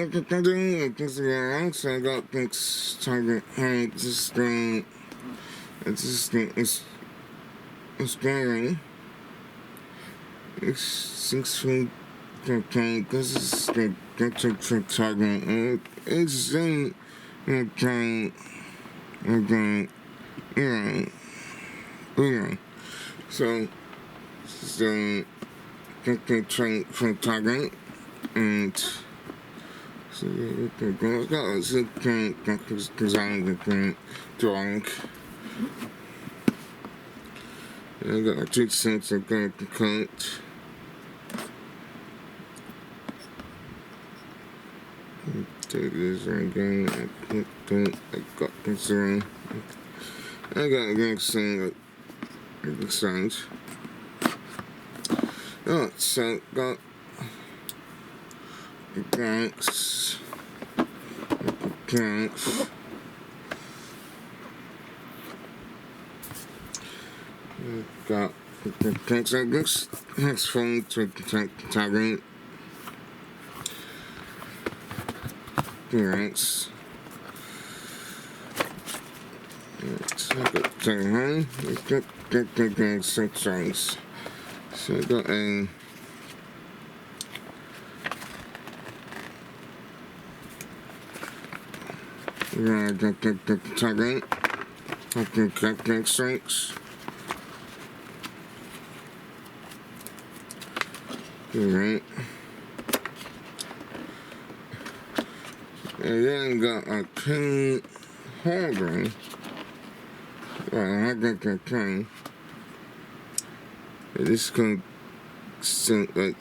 things along, so I got things target height, existing, it's going. It's 6 feet, okay, this is the target, it's in, okay, yeah, so, this is the target, and so it's designed the drawing. I got my 2 cents of going to cut. Take this again. I got concern. I got a good thing like the signs. Oh, so got the tanks. Got the tanks like this. Next phone to target. Right. So I got home. Got 6 songs. So I got a the target. I can cut strikes. Alright. And then got a pin holder. Well, I got that pin. This is going to sink like.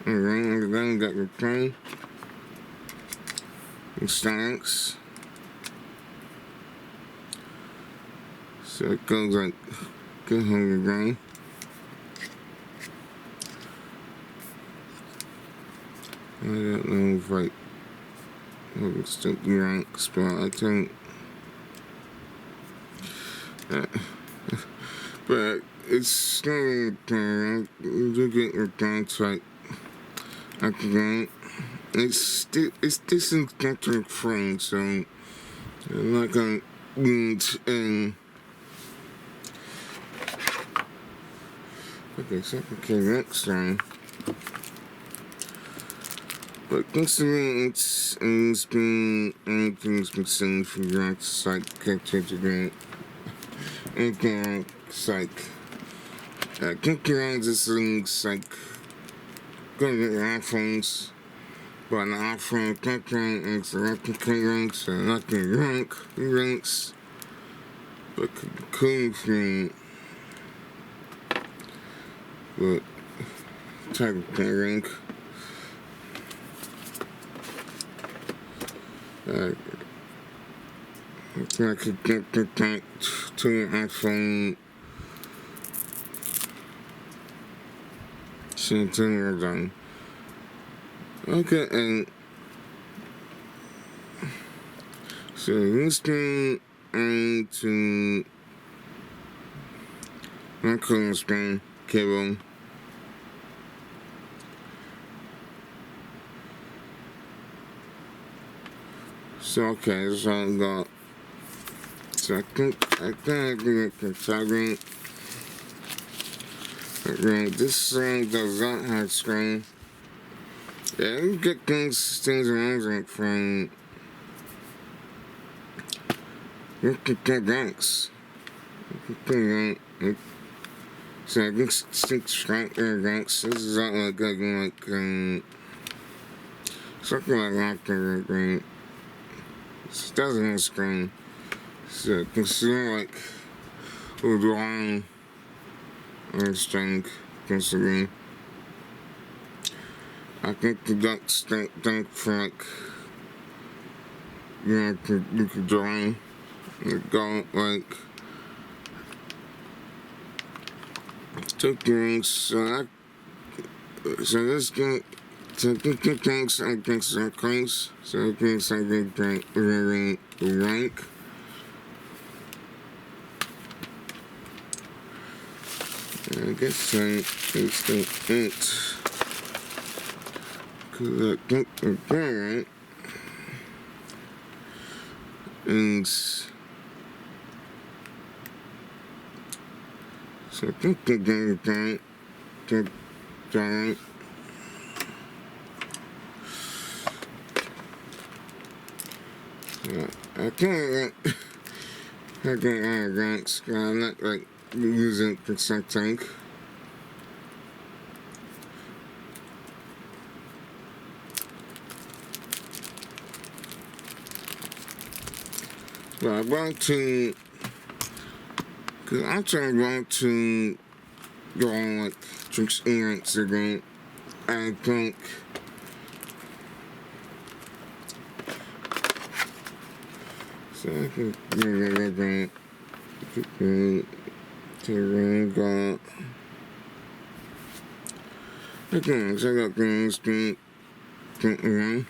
Alright, and then got the pin. And stacks. So it goes like good hunger again. I don't know if like it's the right spot, I think. But it's still you do get your dance right after that. It's disinfectant free, so I'm not gonna need in. Okay, so okay, next time. But considering it's been anything's been seen from your psych character today, anything psych, characterize this things like going to get your iPhones, but an iPhone character is replicating, so not the ranks, but cool thing, but type of rank. I could get that to your iPhone. Something we're done. Okay, and so this thing and to my cooling screen cable. So okay, so I got. So I think I can get the target. Right, this thing does not have screen. Yeah, you get things around from. You can get ranks. So I can stick straight there ranks. This is not like something like after green. It doesn't have screen. So you can see like a line or string considering. I think the ducks think for like you could draw go like 2 things. So this game. So I think things I think are close. So I think I think very rank. I guess it's the 8. Cause I think again, and so I think again, I can't. I can't ranks. I'm not like using percent tank. But I want to, cause I'm trying to go on like experience again. I think. So I can go. Again, so I got things to one.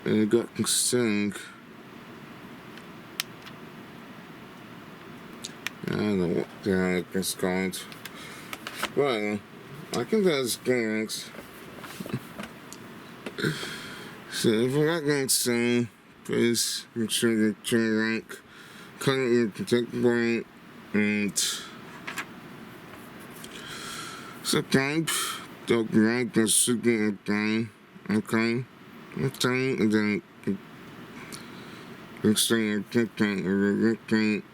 And I got concerned. I don't know what the hell it's called. Well, I think that's things. So if we're not going to sing, please make sure you turn your rank, current your protect point, and sometimes they'll be right there shooting thing, okay? Okay, and then you say your protect or your protect.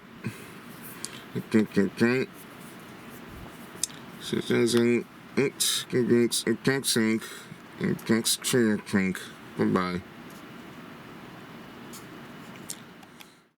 So there's it's attaching and thanks to your pink. Bye-bye.